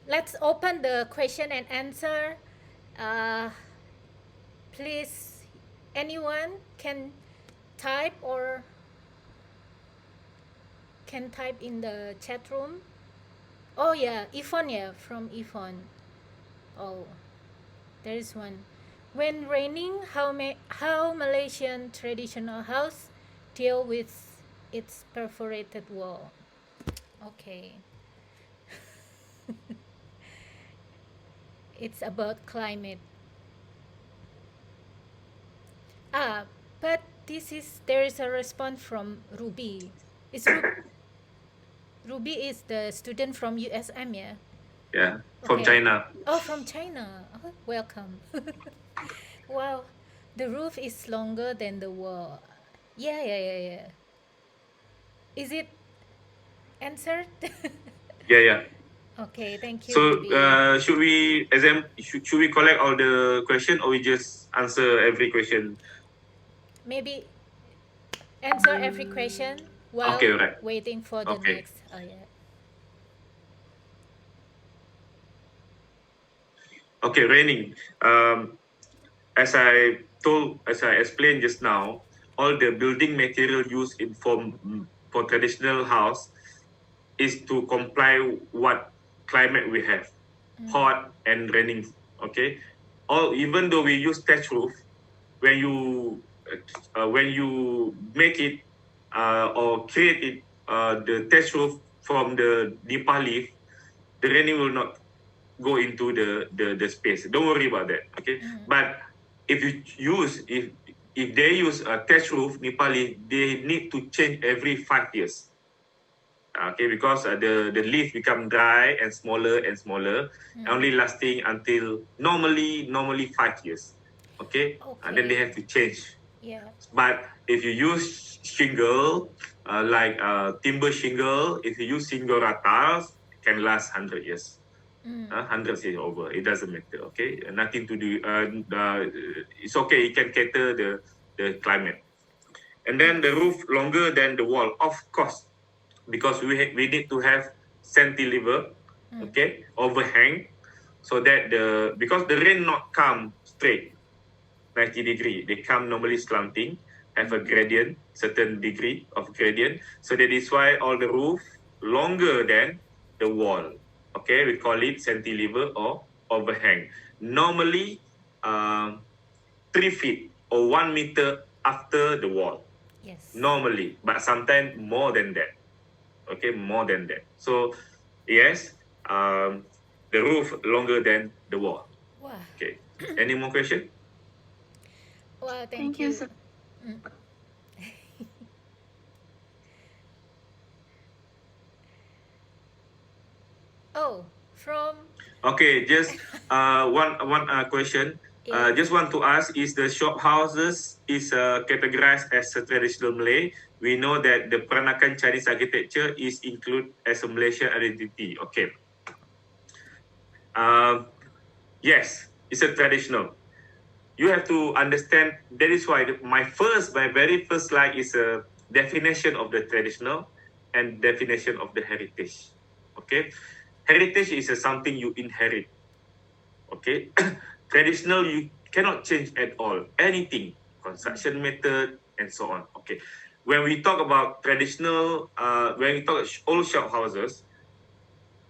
let's open the question and answer. Uh, please, anyone type or can type in the chat room. Oh yeah, Yvonne, yeah, from Yvonne. Oh, there is one. When raining, how Malaysian traditional house deal with its perforated wall? Okay, it's about climate. Ah, but there is a response from Ruby. Ruby is the student from USM, yeah. Yeah, from Okay. China. Oh, from China. Oh, welcome. Wow, the roof is longer than the wall. Yeah, yeah, yeah, yeah. Is it answered? Yeah, yeah. Okay, thank you, So Ruby. should we collect all the question or we just answer every question? Maybe answer every question Okay, while right. waiting for the Okay. next. Oh yeah. Okay, raining. As I explained just now, all the building material used for traditional house is to comply what climate we have, hot and raining. Okay, all even though we use thatch roof, when you make it or create it, the thatch roof from the nipa leaf, the raining will not go into the space. Don't worry about that. Okay, but if you use if they use a thatch roof Nepali, they need to change every 5 years. Okay, because the leaf become dry and smaller, only lasting until normally 5 years. Okay, and then they Okay. have to change. Yeah. But if you use shingle, like timber shingle, if you use shingle ratas, it can last 100 years. 100 years over. It doesn't matter. Okay, nothing to do. It's okay. It can cater the climate. And then the Yes. roof longer than the wall, of course, because we need to have cantilever, okay, overhang, so that because the rain not come straight 90 degree, they come normally slanting, have a gradient, certain degree of gradient. So that is why all the roof longer than the wall. Okay, we call it cantilever or overhang. Normally, 3 feet or 1 meter after the wall. Yes. Normally, but sometimes more than that. Okay, more than that. So yes, the roof longer than the wall. Wow. Okay. Any more question? Wow. Thank Thank you, you. sir. Oh, from Okay, just one question. yeah. Just want to ask: is the shop houses is categorized as a traditional Malay? We know that the Peranakan Chinese architecture is included as a Malaysian identity. Okay. Um, yes, it's a traditional. You have to understand. That is why my very first slide is a definition of the traditional and definition of the heritage. Okay, heritage is something you inherit. Okay, traditional you cannot change at all anything, construction method and so on. Okay, when we talk about traditional, when we talk old shop houses,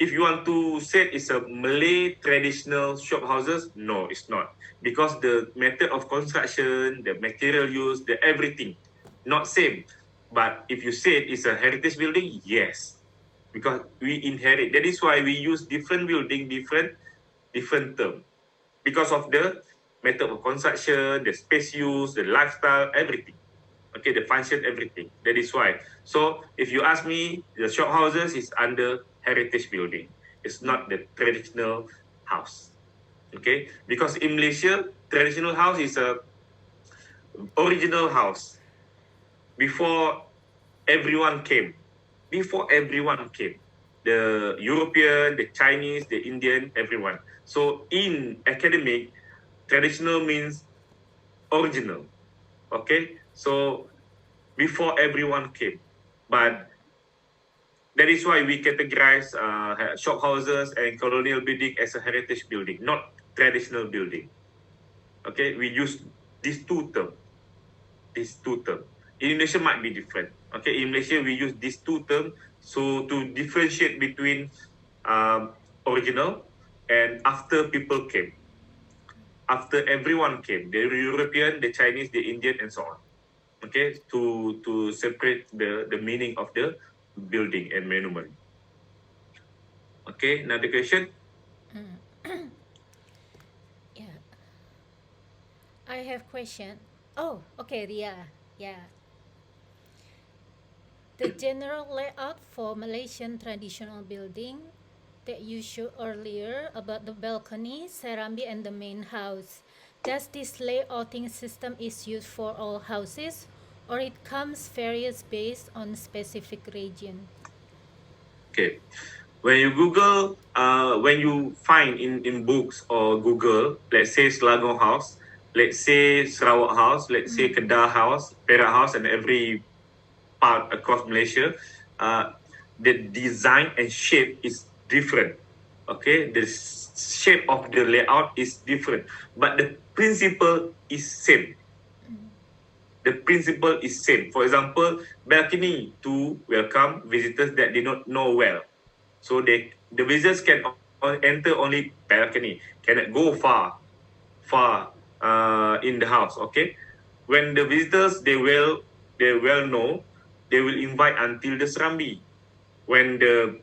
if you want to say it's a Malay traditional shop houses, no, it's not, because the method of construction, the material used, the everything not same. But if you say it's a heritage building, yes, because we inherit. That is why we use different building, different term, because of the method of construction, the space use, the lifestyle, everything. Okay, the function, everything. That is why. So if you ask me, the shop houses is under heritage building. It's not the traditional house. Okay, because in Malaysia, traditional house is a original house before everyone came. Before everyone came, the European, the Chinese, the Indian, everyone. So in academic, traditional means original. Okay, so before everyone came, but That is why we categorize shop houses and colonial building as a heritage building, not traditional building. Okay, we use these two terms. These two terms. In Indonesia might be different. Okay, in Malaysia we use these two terms so to differentiate between original and after people came, after everyone came, the European, the Chinese, the Indian, and so on. Okay, to separate the meaning of the building and monument. Okay, another question. Yeah, I have question. Oh, okay, yeah. The general layout for Malaysian traditional building that you showed earlier about the balcony, serambi, and the main house. Does this layouting system is used for all houses, or it comes various based on specific region? Okay, when you Google, when you find in books or Google, let's say Selangor House, let's say Sarawak House, let's say Kedah House, Perak House, and every part across Malaysia, uh, the design and shape is different. Okay, the shape of the layout is different, but the principle is same. The principle is same. For example, balcony to welcome visitors that did not know well. So the visitors can enter only balcony, cannot go far in the house. Okay, when the visitors they well know, they will invite until the serambi. When the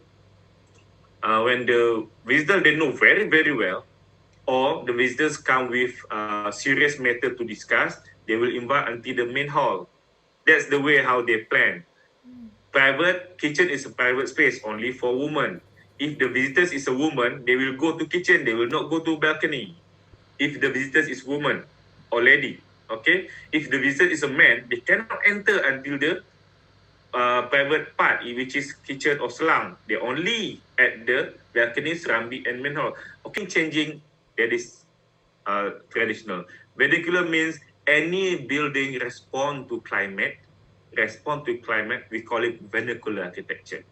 visitor they know very well, or the visitors come with serious matter to discuss, they will invite until the main hall. That's the way how they plan. Private kitchen is a private space only for women. If the visitors is a woman, they will go to kitchen. They will not go to balcony. If the visitors is woman or lady, okay. If the visitor is a man, they cannot enter until the private part, which is kitchen or selang. They only at the balcony, serambi, and main hall. Okay, changing that is traditional. Vernacular means any building respond to climate. We call it vernacular architecture.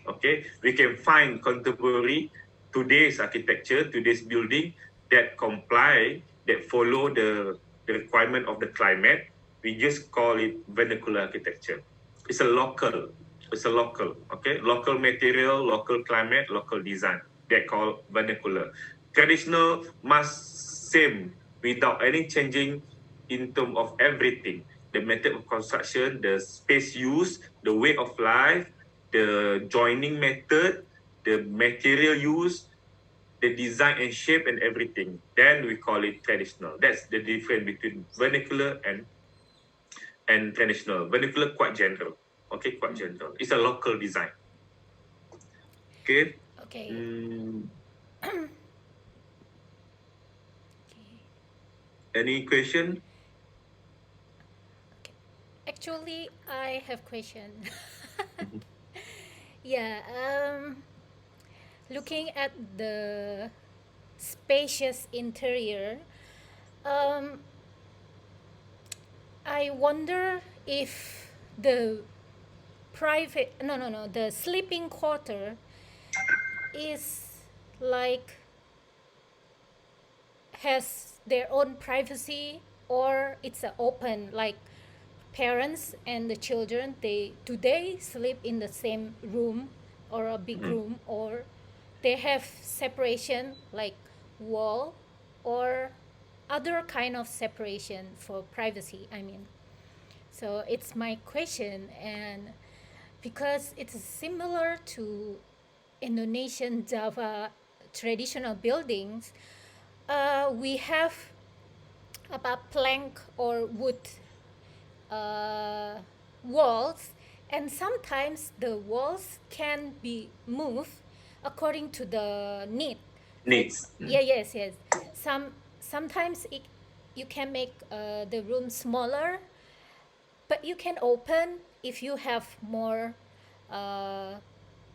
Okay, we can find contemporary today's architecture, today's building that comply, that follow the requirement of the climate. We just call it vernacular architecture. It's a local. It's a local. Okay, local material, local climate, local design. They call vernacular. Traditional must same without any changing in terms of everything. The method of construction, the space used, the way of life, the joining method, the material used, the design and shape and everything. Then we call it traditional. That's the difference between vernacular and traditional. Vernacular quite general. Okay, quite general. It's a local design. Okay. Okay. Mm, Okay. any question? Okay. Actually, I have question. Mhm. Yeah. Looking at the spacious interior, um, I wonder if the private no the sleeping quarter is like has their own privacy, or it's a open like parents and the children they sleep in the same room or a big Mhm. room, or they have separation like wall or other kind of separation for privacy, I mean. So it's my question, and because it's similar to Indonesian Java traditional buildings, we have about plank or wood uh, walls, and sometimes the walls can be moved according to the need. For Needs. yeah, yes. Sometimes you can make the room smaller, but you can open if you have more uh,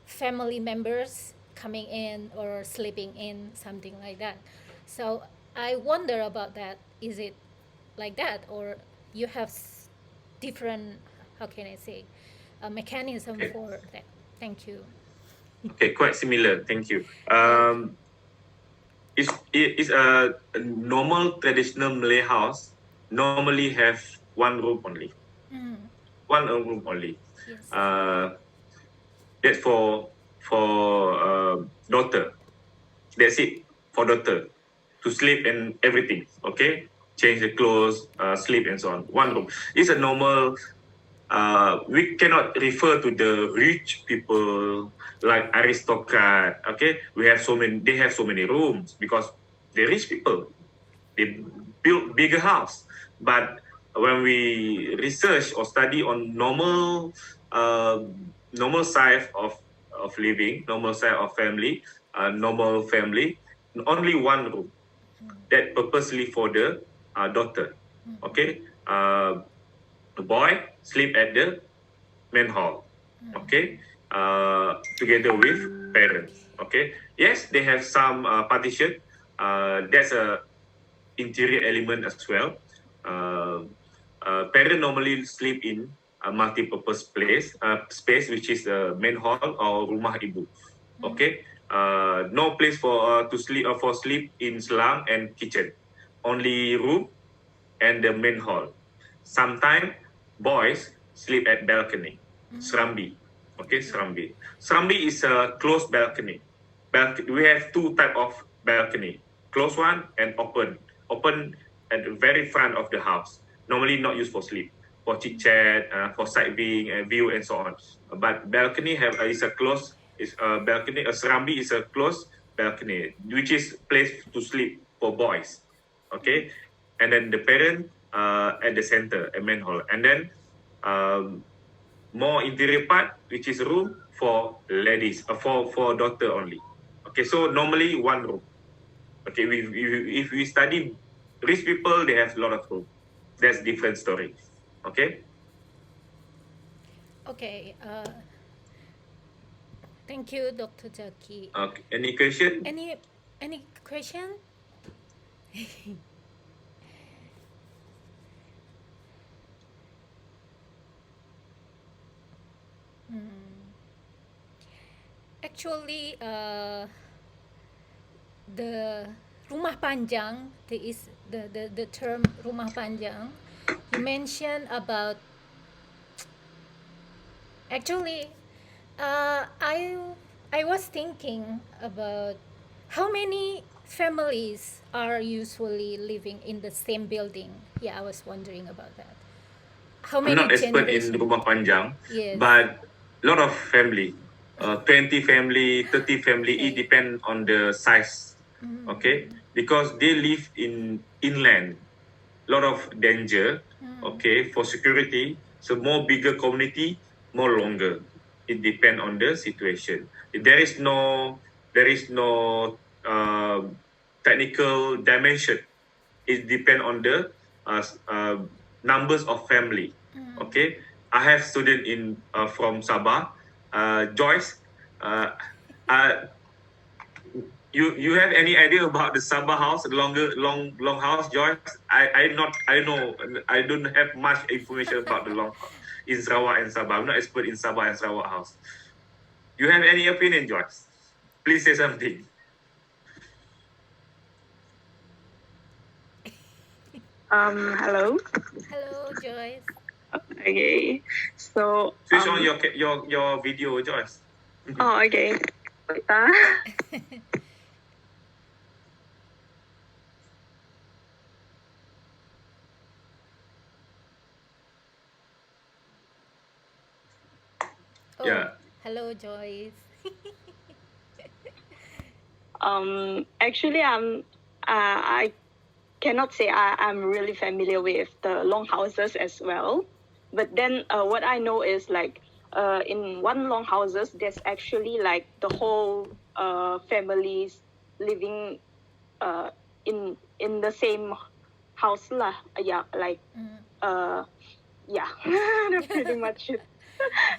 family members coming in or sleeping in, something like that. So I wonder about that. Is it like that, or you have different, how can I say, a mechanism Okay. for that? Thank you. Okay, quite similar. Thank you. Is a normal traditional Malay house normally have one room only, Mm, one room only. yes. Uh, that's for daughter. That's it for daughter to sleep and everything. Okay, change the clothes, sleep and so on. One room. It's a normal. We cannot refer to the rich people like aristocrat. Okay, we have so many. They have so many rooms because the rich people they build bigger house. But when we research or study on uh, normal size of living, normal size of family, normal family, only one room that purposely for the daughter. Okay, the boy sleep at the main hall. Okay, together with parents. Okay, yes, they have some partition. That's a interior element as well. Uh, Parents normally sleep in a multi-purpose space, which is the main hall or rumah ibu. Okay, no place for to sleep for sleep in slum and kitchen. Only room and the main hall. Sometimes boys sleep at balcony, serambi. Okay, serambi. Serambi is a closed balcony. We have two type of balcony: closed one and open. Open at the very front of the house. Normally not used for sleep, for chit chat, for sight being and view and so on. But balcony have is a closed is a balcony. A serambi is a closed balcony, which is place to sleep for boys. Okay, and then the parent at the center, a main hall, and then um, more interior part, which is room for ladies, for daughter only. Okay, so normally one room. Okay, if we study rich people, they have a lot of room. That's different story. Okay. Okay. Thank you, Dr. Jackie. Okay. Any question? Any question? Actually, the rumah panjang, the term rumah panjang, you mentioned about. Actually, uh, I I was thinking about how many families are usually living in the same building. Yeah, I was wondering about that. How I'm many not expert in generation? rumah panjang, Yes. but a lot of family, 20 family, 30 family, it Okay. depends on the size. Okay, because they live in inland, a lot of danger. Okay, for security, so more bigger community, more longer. It depends on the situation. There is no technical dimension. It depends on the uh, uh, numbers of family. Okay, I have student in from Sabah. Joyce, uh, uh, you have any idea about the Sabah house, the long house, Joyce? I know I don't have much information about the long house in Sarawak and Sabah. I'm not expert in Sabah and Sarawak house. You have any opinion, Joyce? Please say something. Hello. Hello, Joyce. Okay. So, Switch on your video, Joyce. oh, okay. Wait, Oh, Yeah. hello, Joyce. Actually, I cannot say I'm really familiar with the long houses as well. But then, what I know is like, in one long houses, there's actually like the whole families living in the same house lah. Yeah, like yeah, that's pretty much it.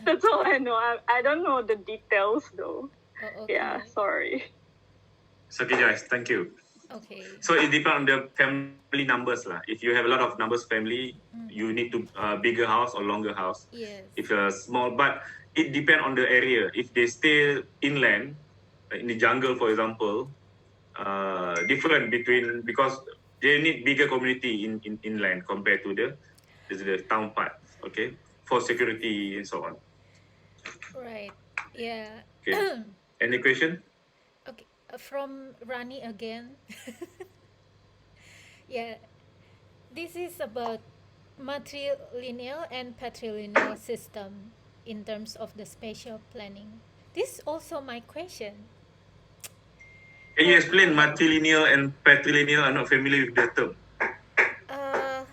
That's all I know. I don't know the details though. Oh, okay. Yeah, sorry. So, okay, Joyce, thank you. Okay. So it depends on the family numbers lah. If you have a lot of numbers family, you need to bigger house or longer house. Yes. If you're small, but it depends on the area. If they stay inland, in the jungle, for example, different between, because they need bigger community in inland compared to the town part. Okay, for security and so on. Right. Yeah. Okay. Any question? Okay. From Rani again. Yeah. This is about matrilineal and patrilineal system in terms of the spatial planning. This is also my question. Can you explain Hello. matrilineal and patrilineal? I'm not familiar with the term. Uh,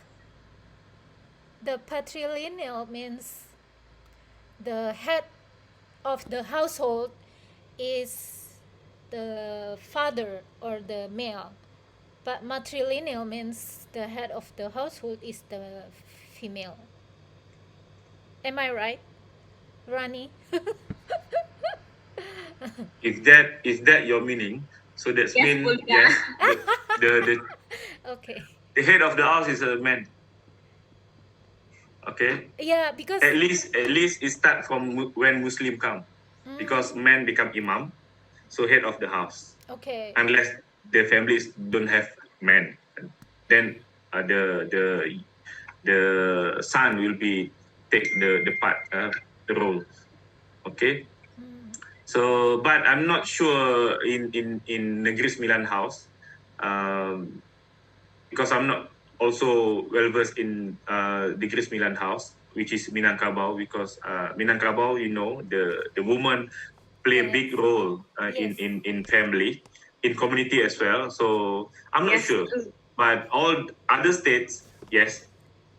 the patrilineal means the head of the household is the father or the male, but matrilineal means the head of the household is the female. Am I right, Rani? Is that your meaning? So that's Yes, mean Bulia. yes. The Okay. the head of the house is a man. Okay. Yeah, because At least it start from when Muslim come, because men become imam, so head of the house. okay. Unless the families don't have men, then the son will be take the part the role. Okay. So, but I'm not sure in Negeri Sembilan house, because I'm not also well versed in Negeri Sembilan house, which is Minangkabau, because Minangkabau, the woman play a Yes. big role Yes. in family, in community as well. So I'm not Yes, sure, true. but all other states, yes.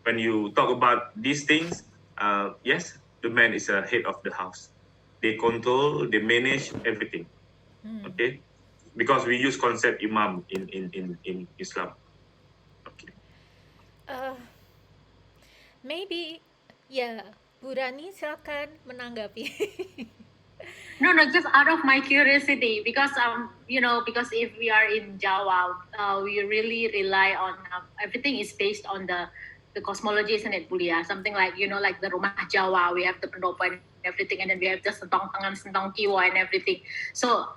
When you talk about these things, yes, the man is a head of the house. They control, they manage everything. Okay, because we use concept imam in Islam. Okay. Uh, maybe ya, Bu Rani silakan menanggapi. No, just out of my curiosity, because because if we are in Java, we really rely on everything is based on the cosmology, isn't it, Bulia? Something like like the Rumah Jawa, we have the pendopo and everything, and then we have the sentong tangan, sentong kiwa, and everything. So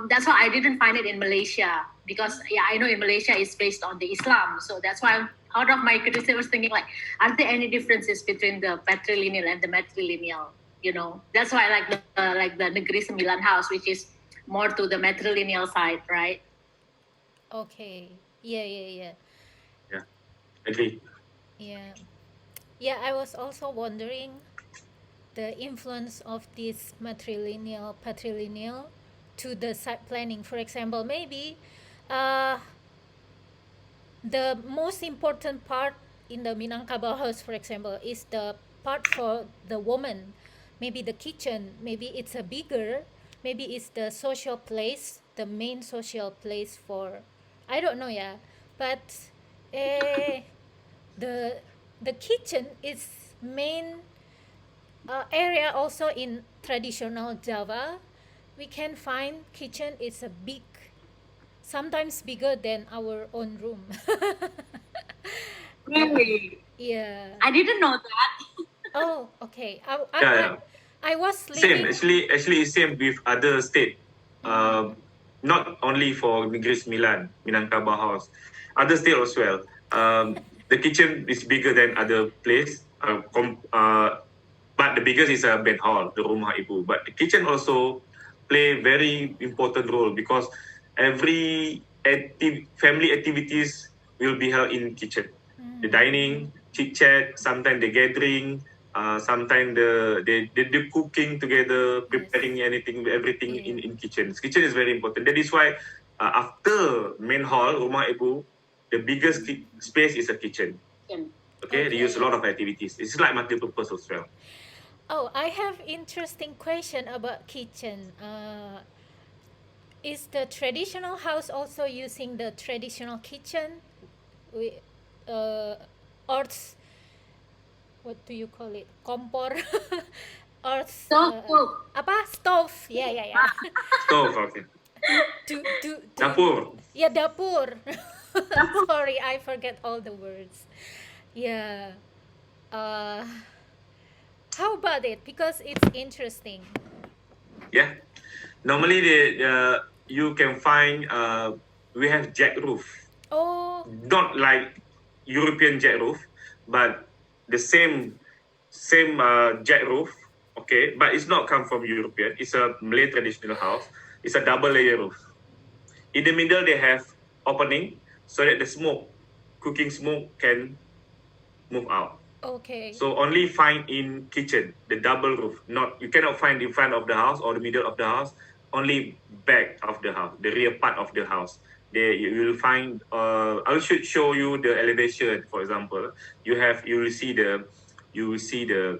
that's why I didn't find it in Malaysia, because I know in Malaysia it's based on the Islam. So that's why out of my curiosity, I was thinking like, are there any differences between the patrilineal and the matrilineal? That's why I like the Negeri Sembilan house, which is more to the matrilineal side, right? Okay. Yeah, yeah, yeah. Yeah. Agree. Yeah. Yeah, I was also wondering the influence of this matrilineal, patrilineal to the site planning. For example, maybe uh, the most important part in the Minangkabau house, for example, is the part for the woman. Maybe the kitchen, maybe it's a bigger, maybe it's the social place, the main social place for, I don't know, yeah. But eh, the the kitchen is main area also in traditional Java. We can find kitchen is a big, sometimes bigger than our own room. Really? Yeah. I didn't know that. Oh, okay. Yeah, yeah. I was Same. living. Actually, same with other state. Not only for Negeri Sembilan, Minangkabau house, other state as well. The kitchen is bigger than other place. But the biggest is a bed hall, the rumah ibu. But the kitchen also play very important role, because every family activities will be held in kitchen. The dining, chit chat, sometimes the gathering, sometimes the cooking together, preparing anything, everything Yeah. in kitchen. Kitchen is very important. That is why after main hall, rumah ibu, the biggest space is a kitchen. Okay, they use a lot of activities. It's like multi-purpose as well. Oh, I have interesting question about kitchen. Is the traditional house also using the traditional kitchen? We, earth, what do you call it? Kompor, earth. Stove. Apa stove? Yeah, yeah, yeah. Stove, okay. to Dapur. Yeah, dapur. Sorry, I forget all the words. Yeah. Uh, How about it? Because it's interesting. Yeah. Normally, you can find we have jack roof, Oh, not like European jack roof, but the same jack roof. Okay, but it's not come from European. It's a Malay traditional house. It's a double layer roof. In the middle, they have opening so that the smoke, cooking smoke, can move out. okay. So only find in kitchen the double roof. Not you cannot find in front of the house or the middle of the house. Only back of the house, the rear part of the house. There you will find. I should show you the elevation. For example, you will see the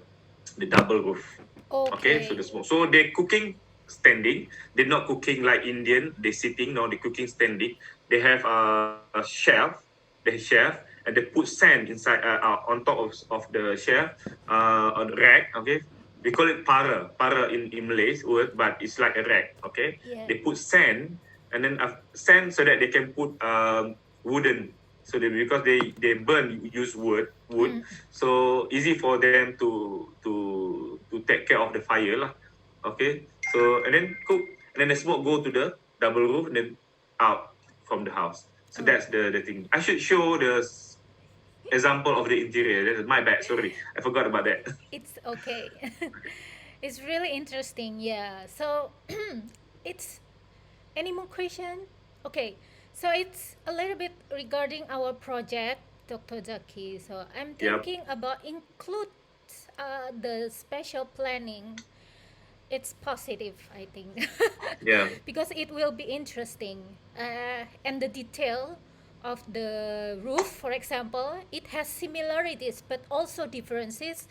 double roof. Okay, so Okay. the smoke. So they're cooking standing. They're not cooking like Indian. They're sitting. No, they're cooking standing. They have a shelf. They shelf and they put sand inside on top of the shelf on the rack. Okay, we call it para in Malay word, but it's like a rack. Okay, Yeah. they put sand and then sand so that they can put wooden. So because they burn use wood, so easy for them to take care of the fire lah. Okay, so and then cook and then the smoke go to the double roof and then out from the house. So Oh. that's the thing. I should show the example of the interior. That's my bad. Sorry, I forgot about that. It's okay. It's really interesting. Yeah. So it's any more question? Okay. So it's a little bit regarding our project, Dr. Zaki. So I'm Yep. thinking about include the special planning. It's positive, I think. Yeah. Because it will be interesting. And the detail of the roof, for example, it has similarities but also differences,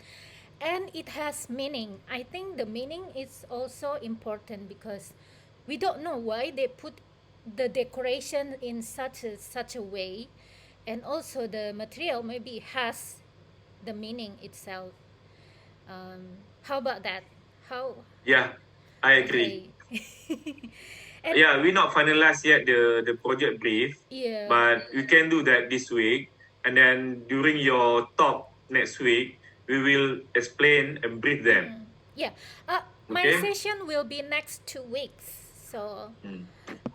and it has meaning. I think the meaning is also important because we don't know why they put the decoration in such a way, and also the material maybe has the meaning itself. How about that? How? Yeah, I agree. Okay. And Yeah, we not finalized yet the project brief, yeah. but we can do that this week. And then during your talk next week, we will explain and brief them. Yeah. My Okay? session will be next 2 weeks. So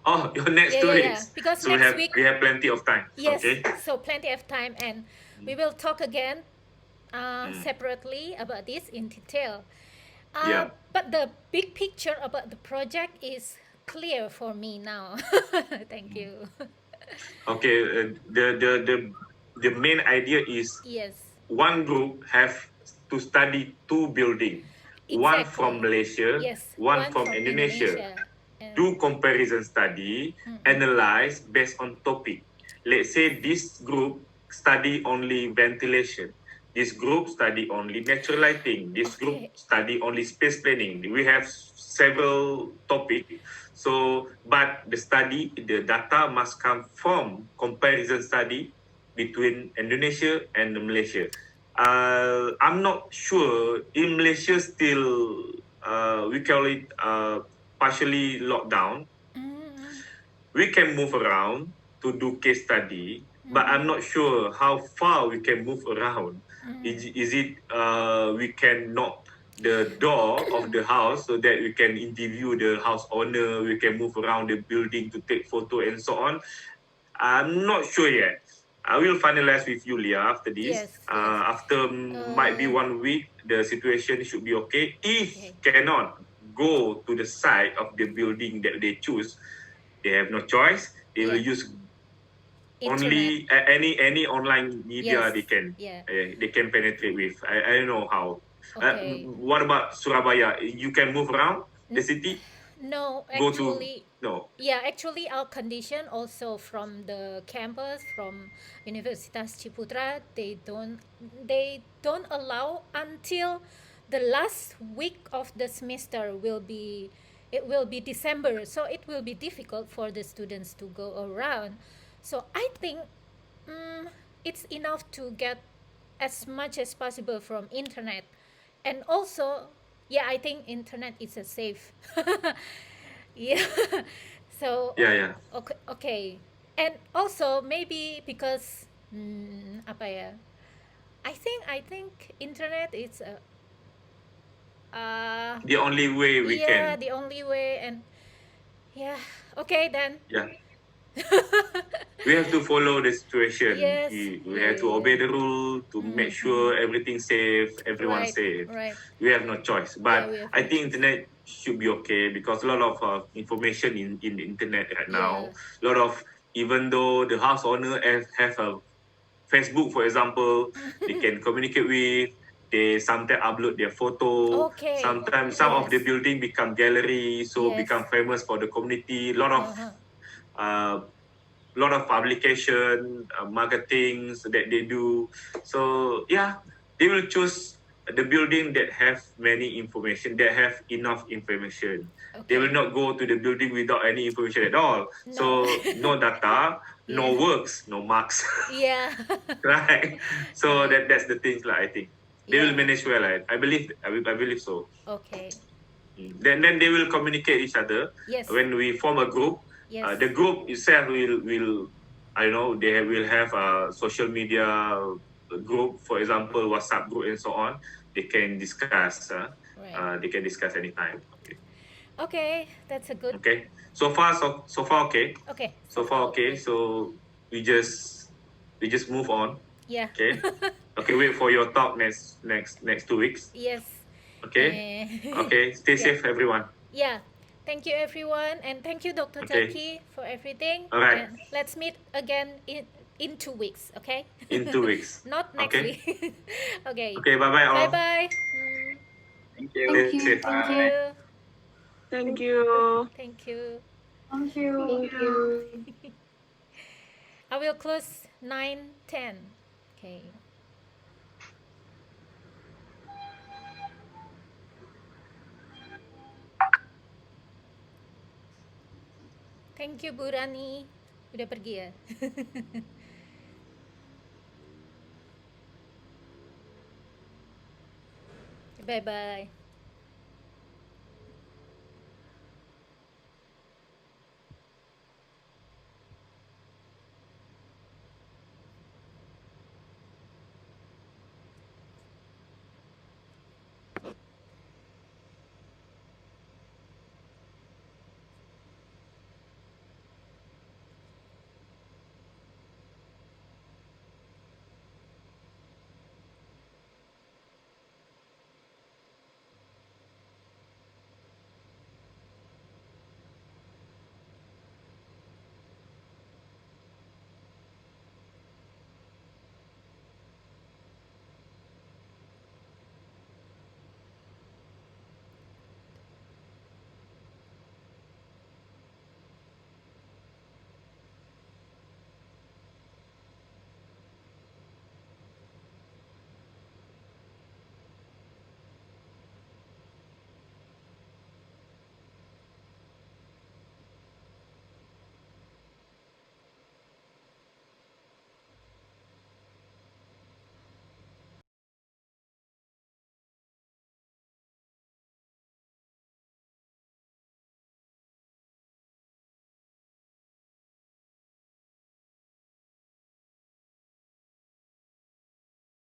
Oh, your next yeah, two yeah, yeah. weeks. Because So next week, we have plenty of time. yes. Okay. So plenty of time, and we will talk again separately about this in detail. Yeah. But the big picture about the project is clear for me now. Thank you. Okay. The main idea is Yes. one group have to study two building, one from Exactly. Malaysia, Yes. one One from from Indonesia. Indonesia. And Do comparison study, analyze based on topic. Let's say this group study only ventilation. This group study only natural lighting. This group okay. study only space planning. We have several topic. So, but the data must come from comparison study between Indonesia and Malaysia. I'm not sure in Malaysia still we call it partially locked down. We can move around to do case study, but I'm not sure how far we can move around. Is it we can knock the door of the house so that we can interview the house owner, we can move around the building to take photo and so on. I'm not sure yet. I will finalize with you, Leah, after this. Yes, yes. After might be 1 week, the situation should be okay. If Okay. cannot go to the side of the building that they choose, they have no choice. They will Yeah. use Internet. only any online media Yes. Yeah. they can penetrate with. I don't know how. Okay. What about Surabaya? You can move around the city. No, Go to actually, no. yeah, actually our condition also from the campus, from Universitas Ciputra, they don't allow until the last week of the semester it will be December, so it will be difficult for the students to go around. So I think it's enough to get as much as possible from internet, and also yeah, I think internet is a safe. Yeah. So Yeah. okay, and also maybe because apa ya, I think internet is the only way we yeah, can. the only way. And yeah, okay then. Yeah, we have to follow the situation. Yes, We yeah, have to yeah, obey yeah. the rule to make Mm-hmm. sure everything's safe, everyone's Right, safe. right. We have no choice. Yeah, But we have I no think choice. internet should be okay because a lot of information in the internet right Yeah. now. A lot of, even though the house owner have a Facebook, for example, they can communicate with. They sometimes upload their photo. Okay. Sometimes some of Yes. the building become gallery, so Yes. become famous for the community. Uh-huh. Uh, lot of publication, marketings that they do. So yeah, they will choose the building that have many information, that have enough information. They will Okay. not go to the building without any information at all. No. So no data, no Yeah. works, no marks. Yeah. Right. So Right. that's the things like I think they will Yeah. manage well. I believe I believe so. Okay. Then they will communicate each other Yes. when we form a group. Yes. The group itself will I know they will have a social media group, for example, WhatsApp group and so on. They can discuss. Right. They can discuss anytime. Okay. Okay, that's a good. Okay. So far okay. Okay, so So far far okay. okay. So we just we just move on. Yeah. Okay. Okay. Wait for your talk next 2 weeks. Yes. Okay. Okay. Stay Yeah. safe, everyone. Yeah. Thank you everyone, and thank you Dr. Okay. Jackie for everything, All right. and let's meet again in 2 weeks, okay? In 2 weeks. Not next Okay. week. Okay. Okay. Bye bye Bye all. bye. Thank you. Stay safe. Thank you. Thank you. Thank you. Thank you. Thank you. I will close 9:10. Okay. Thank you Bu Rani. Udah pergi ya? Bye bye.